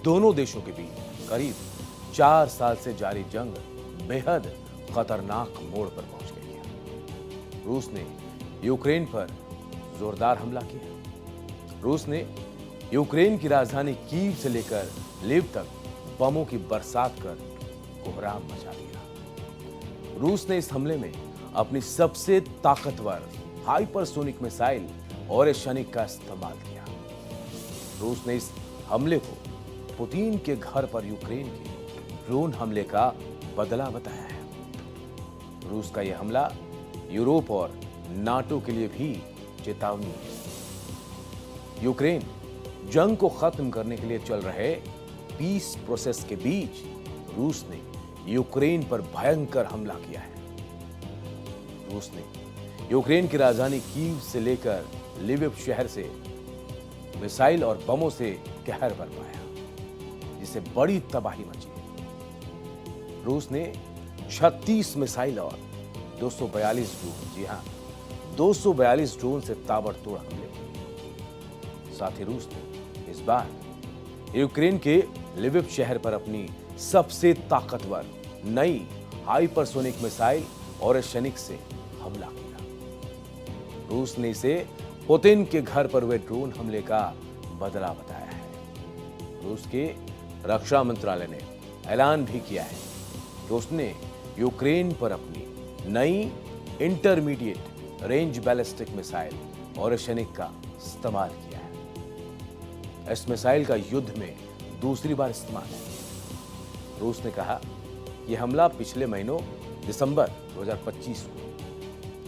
दोनों देशों के बीच करीब 4 साल से जारी जंग बेहद खतरनाक मोड़ पर पहुंच गई है। रूस ने यूक्रेन पर जोरदार हमला किया। रूस ने यूक्रेन की राजधानी कीव से लेकर लिव तक बमों की बरसात कर कोहराम मचा दिया। रूस ने इस हमले में अपनी सबसे ताकतवर हाइपरसोनिक मिसाइल ओरेशनिक का इस्तेमाल किया। रूस ने इस हमले को पुतिन के घर पर यूक्रेन के ड्रोन हमले का बदला बताया है। रूस का यह हमला यूरोप और नाटो के लिए भी चेतावनी है। यूक्रेन जंग को खत्म करने के लिए चल रहे पीस प्रोसेस के बीच रूस ने यूक्रेन पर भयंकर हमला किया है। रूस ने यूक्रेन की राजधानी कीव से लेकर लिविव शहर से मिसाइल और बमों से कहर बरपाया, जिससे बड़ी तबाही मची। रूस ने 36 मिसाइल और 242 ड्रोन, जी हां 242 ड्रोन से ताबड़तोड़ हमले किए। साथ ही रूस ने इस बार यूक्रेन के लिविव शहर पर अपनी सबसे ताकतवर नई हाइपरसोनिक मिसाइल ओरेशनिक से हमला किया। रूस ने इसे पुतिन के घर पर हुए ड्रोन हमले का बदला बताया है। रूस के रक्षा मंत्रालय ने ऐलान भी किया है कि उसने यूक्रेन पर अपनी नई intermediate range ballistic missile Oreshnik का इस्तेमाल किया है। इस मिसाइल का युद्ध में दूसरी बार इस्तेमाल है। रूस ने कहा यह हमला पिछले महीनों दिसंबर 2025 को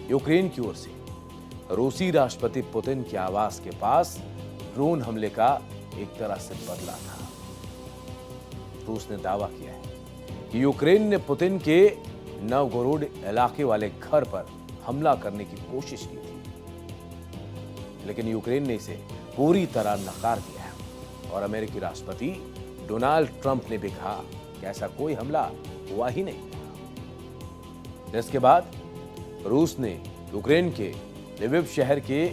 यूक्रेन की ओर से रूसी राष्ट्रपति पुतिन के आवास के पास ड्रोन हमले का एक तरह से बदला था। रूस ने दावा किया है कि यूक्रेन ने पुतिन के नवगोरोड इलाके वाले घर पर हमला करने की कोशिश की थी, लेकिन यूक्रेन ने इसे पूरी तरह नकार दिया है और अमेरिकी राष्ट्रपति डोनाल्ड ट्रंप ने भी कहा कि ऐसा कोई हमला हुआ ही नहीं था। इसके बाद रूस ने यूक्रेन के लिविव शहर के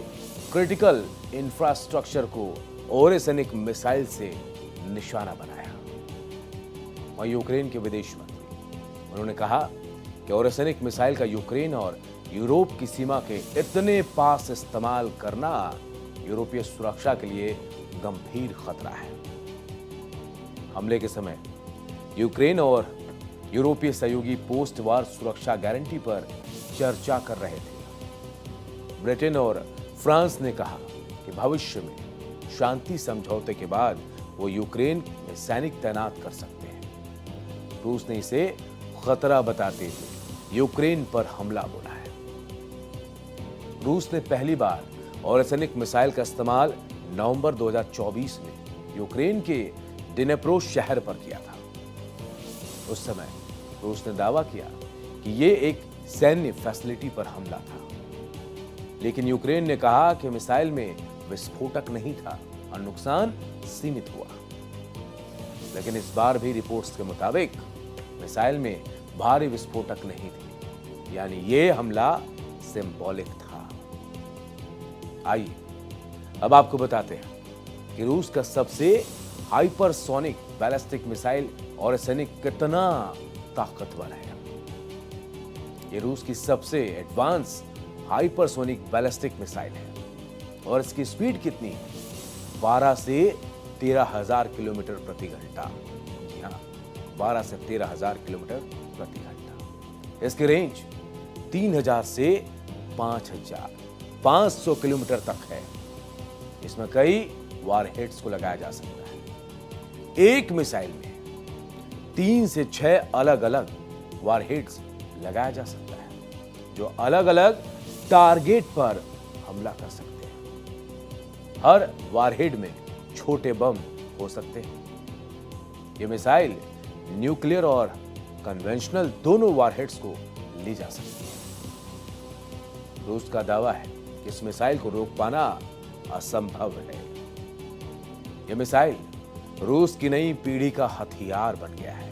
क्रिटिकल इंफ्रास्ट्रक्चर को ओरेशनिक मिसाइल से निशाना बनाया। और यूक्रेन के विदेश मंत्री उन्होंने कहा कि ओरेशनिक मिसाइल का यूक्रेन और यूरोप की सीमा के इतने पास इस्तेमाल करना यूरोपीय सुरक्षा के लिए गंभीर खतरा है। हमले के समय यूक्रेन और यूरोपीय सहयोगी पोस्ट वार सुरक्षा गारंटी पर चर्चा कर रहे थे। ब्रिटेन और फ्रांस ने कहा कि भविष्य में शांति समझौते के बाद वो यूक्रेन में सैनिक तैनात कर सकते हैं। रूस ने इसे खतरा बताते हुए यूक्रेन पर हमला बोला है। रूस ने पहली बार ओरेशनिक मिसाइल का इस्तेमाल नवंबर 2024 में यूक्रेन के डिनेप्रो शहर पर किया था। उस समय रूस ने दावा किया कि यह एक सैन्य फैसिलिटी पर हमला था, लेकिन यूक्रेन ने कहा कि मिसाइल में विस्फोटक नहीं था और नुकसान सीमित हुआ। लेकिन इस बार भी रिपोर्ट्स के मुताबिक मिसाइल में भारी विस्फोटक नहीं थे, यानी यह हमला सिंबॉलिक था। आइए अब आपको बताते हैं कि रूस का सबसे हाइपरसोनिक बैलिस्टिक मिसाइल ओरेशनिक कितना ताकतवर है। यह रूस की सबसे एडवांस हाइपरसोनिक बैलिस्टिक मिसाइल है और इसकी स्पीड कितनी है? 12 से 13,000 किलोमीटर प्रति घंटा। जी हाँ, 12 से 13,000 किलोमीटर प्रति घंटा। इसकी रेंज 3,000 से 5,500 किलोमीटर तक है। इसमें कई वारहेड्स को लगाया जा सकता है। एक मिसाइल में 3 से 6 अलग अलग वारहेड्स लगाया जा सकता है, जो अलग अलग टारगेट पर हमला कर सकते हैं। हर वारहेड में छोटे बम हो सकते हैं। यह मिसाइल न्यूक्लियर और कन्वेंशनल दोनों वारहेड्स को ली जा सकती है। रूस का दावा है कि इस मिसाइल को रोक पाना असंभव है। यह मिसाइल रूस की नई पीढ़ी का हथियार बन गया है,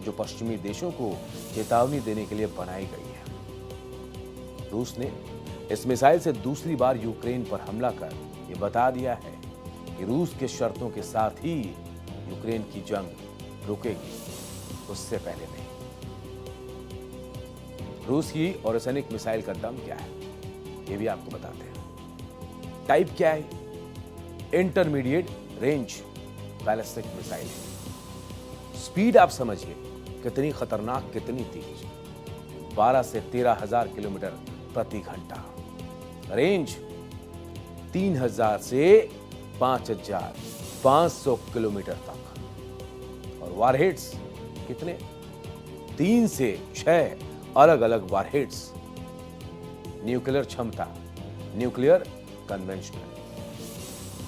जो पश्चिमी देशों को चेतावनी देने के लिए बनाई गई है। रूस ने इस मिसाइल से दूसरी बार यूक्रेन पर हमला कर यह बता दिया है कि रूस के शर्तों के साथ ही यूक्रेन की जंग रुकेगी उससे पहले नहीं। रूस की ऑरिसैनिक मिसाइल का दम क्या है ये भी आपको बताते हैं। टाइप क्या है? इंटरमीडिएट रेंज बैलिस्टिक मिसाइल है। स्पीड आप समझिए कितनी खतरनाक, कितनी तेज, 12 से 13,000 किलोमीटर प्रति घंटा। रेंज 3,000 से 5,500 किलोमीटर तक। और वारहेड्स कितने? 3 से 6 अलग अलग वारहेड्स। न्यूक्लियर क्षमता, न्यूक्लियर कन्वेंशनल।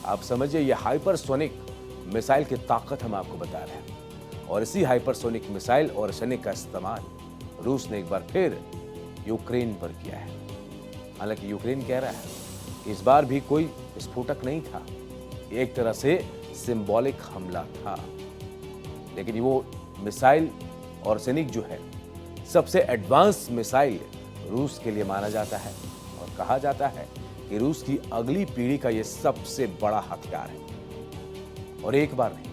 आप समझिए ये हाइपरसोनिक मिसाइल की ताकत हम आपको बता रहे हैं। और इसी हाइपरसोनिक मिसाइल और सैनिक का इस्तेमाल रूस ने एक बार फिर यूक्रेन पर किया है। हालांकि यूक्रेन कह रहा है इस बार भी कोई स्फोटक नहीं था, एक तरह से सिंबॉलिक हमला था। लेकिन वो मिसाइल और सैनिक जो है सबसे एडवांस मिसाइल रूस के लिए माना जाता है और कहा जाता है कि रूस की अगली पीढ़ी का यह सबसे बड़ा हथियार है। और एक बार नहीं,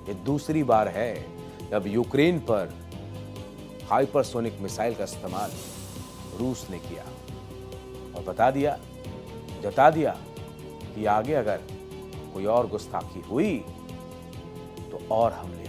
ये दूसरी बार है जब यूक्रेन पर हाइपरसोनिक मिसाइल का इस्तेमाल रूस ने किया और बता दिया, जता दिया कि आगे अगर कोई और गुस्ताखी हुई तो और हमले